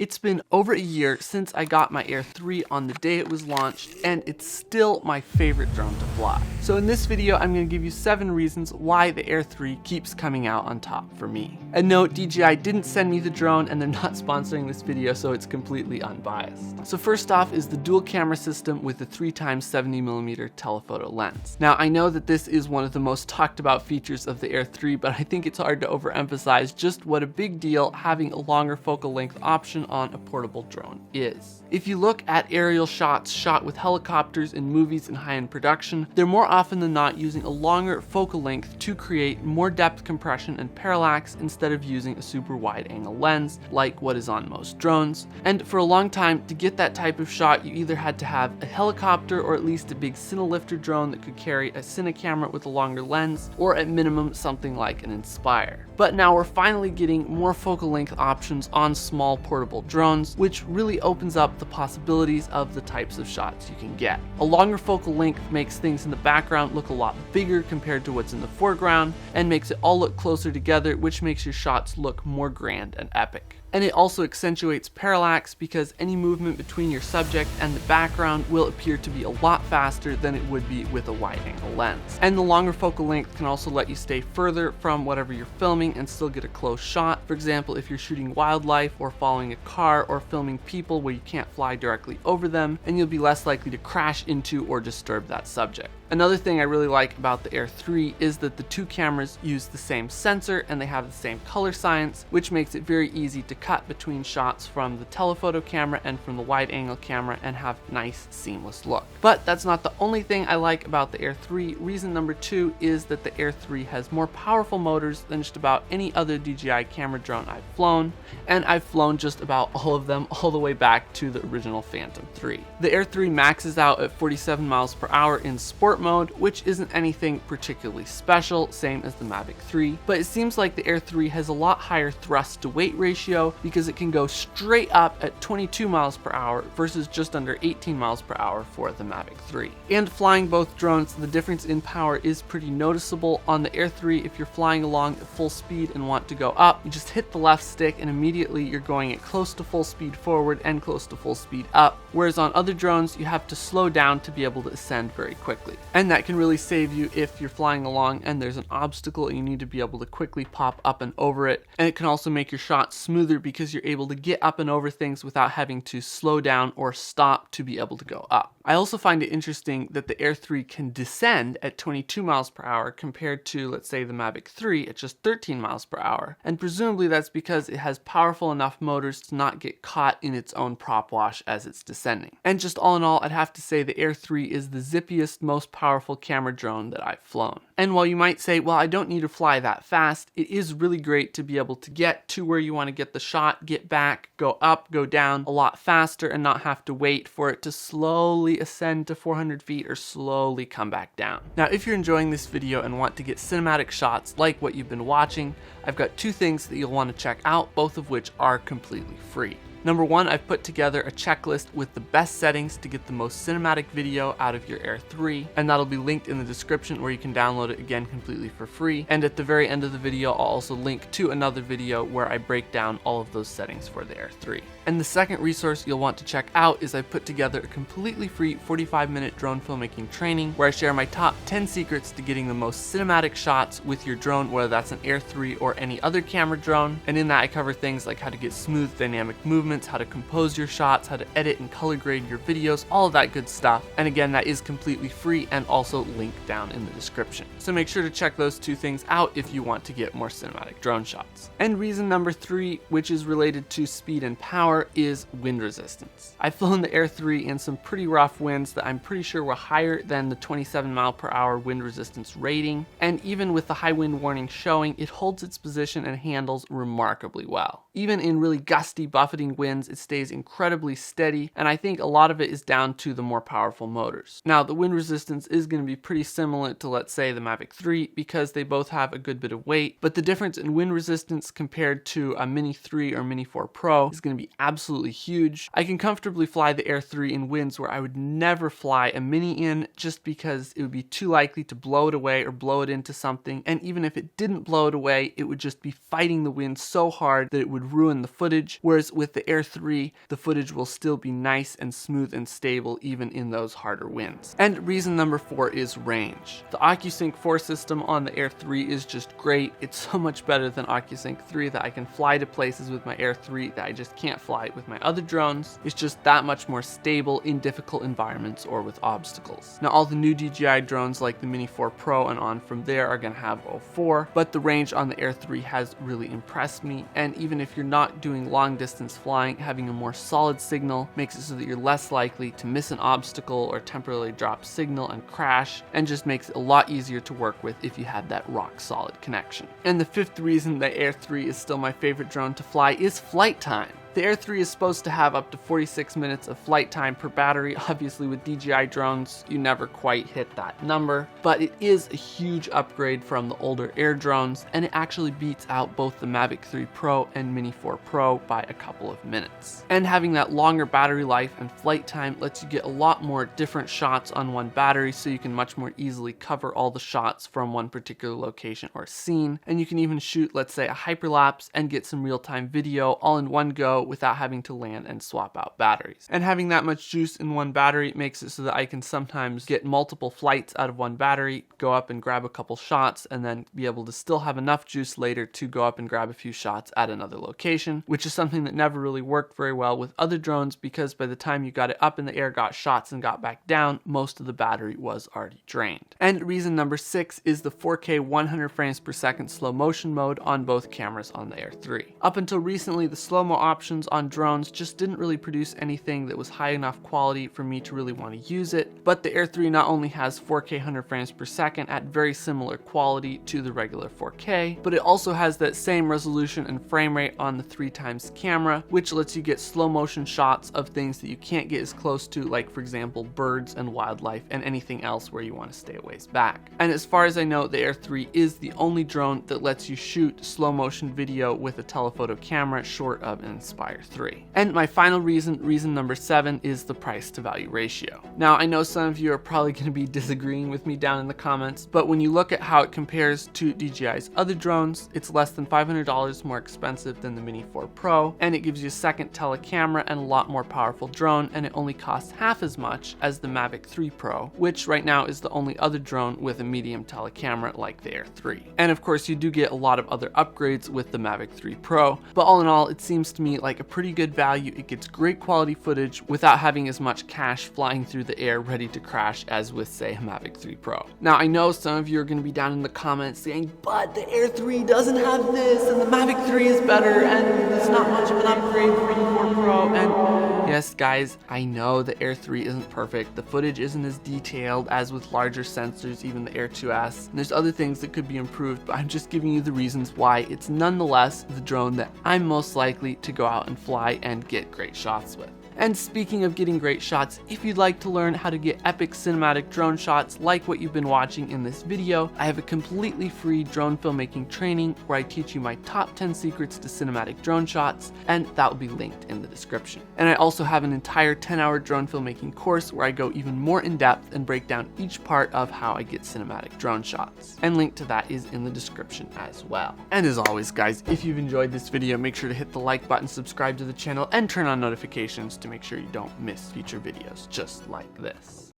It's been over a year since I got my Air 3 on the day it was launched, and it's still my favorite drone to fly. So in this video, I'm going to give you 7 reasons why the Air 3 keeps coming out on top for me. And note, DJI didn't send me the drone and they're not sponsoring this video, so it's completely unbiased. So first off is the dual camera system with the 3x70mm telephoto lens. Now I know that this is one of the most talked about features of the Air 3, but I think it's hard to overemphasize just what a big deal having a longer focal length option on a portable drone is. If you look at aerial shots shot with helicopters in movies and high-end production, they're more often than not using a longer focal length to create more depth compression and parallax instead of using a super wide angle lens like what is on most drones. And for a long time, to get that type of shot, you either had to have a helicopter or at least a big cinelifter drone that could carry a cine camera with a longer lens, or at minimum something like an Inspire. But now we're finally getting more focal length options on small portable drones, which really opens up the possibilities of the types of shots you can get. A longer focal length makes things in the background look a lot bigger compared to what's in the foreground, and makes it all look closer together, which makes your shots look more grand and epic. And it also accentuates parallax because any movement between your subject and the background will appear to be a lot faster than it would be with a wide angle lens. And the longer focal length can also let you stay further from whatever you're filming and still get a close shot. For example, if you're shooting wildlife or following a car or filming people where you can't fly directly over them, and you'll be less likely to crash into or disturb that subject. Another thing I really like about the Air 3 is that the two cameras use the same sensor and they have the same color science, which makes it very easy to cut between shots from the telephoto camera and from the wide angle camera and have nice seamless look. But that's not the only thing I like about the Air 3. Reason number 2 is that the Air 3 has more powerful motors than just about any other DJI camera drone I've flown, and I've flown just about all of them all the way back to the original Phantom 3. The Air 3 maxes out at 47 miles per hour in sport mode, which isn't anything particularly special, same as the Mavic 3, but it seems like the Air 3 has a lot higher thrust to weight ratio because it can go straight up at 22 miles per hour versus just under 18 miles per hour for the Mavic 3. And flying both drones, the difference in power is pretty noticeable. On the Air 3, if you're flying along at full speed and want to go up, you just hit the left stick and immediately you're going at close to full speed forward and close to full speed up, whereas on other drones you have to slow down to be able to ascend very quickly. And that can really save you if you're flying along and there's an obstacle and you need to be able to quickly pop up and over it. And it can also make your shot smoother because you're able to get up and over things without having to slow down or stop to be able to go up. I also find it interesting that the Air 3 can descend at 22 miles per hour compared to, let's say, the Mavic 3 at just 13 miles per hour. And presumably that's because it has powerful enough motors to not get caught in its own prop wash as it's descending. And just all in all, I'd have to say the Air 3 is the zippiest, most powerful camera drone that I've flown. And while you might say, well, I don't need to fly that fast, it is really great to be able to get to where you want to get the shot, get back, go up, go down a lot faster, and not have to wait for it to slowly ascend to 400 feet or slowly come back down. Now, if you're enjoying this video and want to get cinematic shots like what you've been watching, I've got 2 things that you'll want to check out, both of which are completely free. Number 1, I've put together a checklist with the best settings to get the most cinematic video out of your Air 3, and that'll be linked in the description where you can download it again completely for free. And at the very end of the video, I'll also link to another video where I break down all of those settings for the Air 3. And the second resource you'll want to check out is I put together a completely free 45-minute drone filmmaking training where I share my top 10 secrets to getting the most cinematic shots with your drone, whether that's an Air 3 or any other camera drone. And in that I cover things like how to get smooth dynamic movements, how to compose your shots, how to edit and color grade your videos, all of that good stuff. And again, that is completely free and also linked down in the description. So make sure to check those 2 things out if you want to get more cinematic drone shots. And reason number 3, which is related to speed and power, is wind resistance. I've flown the Air 3 in some pretty rough winds that I'm pretty sure were higher than the 27 mile per hour wind resistance rating. And even with the high wind warning showing, it holds its position and handles remarkably well. Even in really gusty, buffeting winds, it stays incredibly steady, and I think a lot of it is down to the more powerful motors. Now, the wind resistance is going to be pretty similar to, let's say, the Mavic 3 because they both have a good bit of weight, but the difference in wind resistance compared to a Mini 3 or Mini 4 Pro is going to be absolutely huge. I can comfortably fly the Air 3 in winds where I would never fly a Mini in just because it would be too likely to blow it away or blow it into something, and even if it didn't blow it away, it would just be fighting the wind so hard that it would would ruin the footage, whereas with the Air 3, the footage will still be nice and smooth and stable even in those harder winds. And reason number 4 is range. The OcuSync 4 system on the Air 3 is just great. It's so much better than OcuSync 3 that I can fly to places with my Air 3 that I just can't fly with my other drones. It's just that much more stable in difficult environments or with obstacles. Now all the new DJI drones like the Mini 4 Pro and on from there are going to have 04, but the range on the Air 3 has really impressed me, and even if you're not doing long distance flying, having a more solid signal makes it so that you're less likely to miss an obstacle or temporarily drop signal and crash, and just makes it a lot easier to work with if you have that rock solid connection. And the 5th reason that Air 3 is still my favorite drone to fly is flight time. The Air 3 is supposed to have up to 46 minutes of flight time per battery. Obviously with DJI drones, you never quite hit that number, but it is a huge upgrade from the older Air drones, and it actually beats out both the Mavic 3 Pro and Mini 4 Pro by a couple of minutes. And having that longer battery life and flight time lets you get a lot more different shots on one battery, so you can much more easily cover all the shots from one particular location or scene. And you can even shoot, let's say, a hyperlapse and get some real-time video all in one go without having to land and swap out batteries. And having that much juice in one battery makes it so that I can sometimes get multiple flights out of one battery, go up and grab a couple shots, and then be able to still have enough juice later to go up and grab a few shots at another location, which is something that never really worked very well with other drones, because by the time you got it up in the air, got shots, and got back down, most of the battery was already drained. And reason number 6 is the 4K 100 frames per second slow motion mode on both cameras on the Air 3. Up until recently, the slow-mo option on drones just didn't really produce anything that was high enough quality for me to really want to use it, but the Air 3 not only has 4K 100 frames per second at very similar quality to the regular 4K, but it also has that same resolution and frame rate on the 3x camera, which lets you get slow motion shots of things that you can't get as close to, like for example birds and wildlife and anything else where you want to stay a ways back. And as far as I know, the Air 3 is the only drone that lets you shoot slow motion video with a telephoto camera short of an Inspire 3. And my final reason number 7, is the price to value ratio. Now I know some of you are probably going to be disagreeing with me down in the comments, but when you look at how it compares to DJI's other drones, it's less than $500 more expensive than the Mini 4 Pro, and it gives you a second telecamera and a lot more powerful drone, and it only costs half as much as the Mavic 3 Pro, which right now is the only other drone with a medium telecamera like the Air 3. And of course you do get a lot of other upgrades with the Mavic 3 Pro, but all in all it seems to me like a pretty good value. It gets great quality footage without having as much cash flying through the air ready to crash as with, say, a Mavic 3 Pro. Now I know some of you are going to be down in the comments saying, but the Air 3 doesn't have this and the Mavic 3 is better and it's not much of an upgrade for Mini 4 Pro. And yes guys, I know the Air 3 isn't perfect. The footage isn't as detailed as with larger sensors, even the Air 2S. And there's other things that could be improved, but I'm just giving you the reasons why it's nonetheless the drone that I'm most likely to go out and fly and get great shots with. And speaking of getting great shots, if you'd like to learn how to get epic cinematic drone shots like what you've been watching in this video, I have a completely free drone filmmaking training where I teach you my top 10 secrets to cinematic drone shots, and that will be linked in the description. And I also have an entire 10-hour drone filmmaking course where I go even more in depth and break down each part of how I get cinematic drone shots. And link to that is in the description as well. And as always guys, if you've enjoyed this video, make sure to hit the like button, subscribe to the channel, and turn on notifications to make sure you don't miss future videos just like this.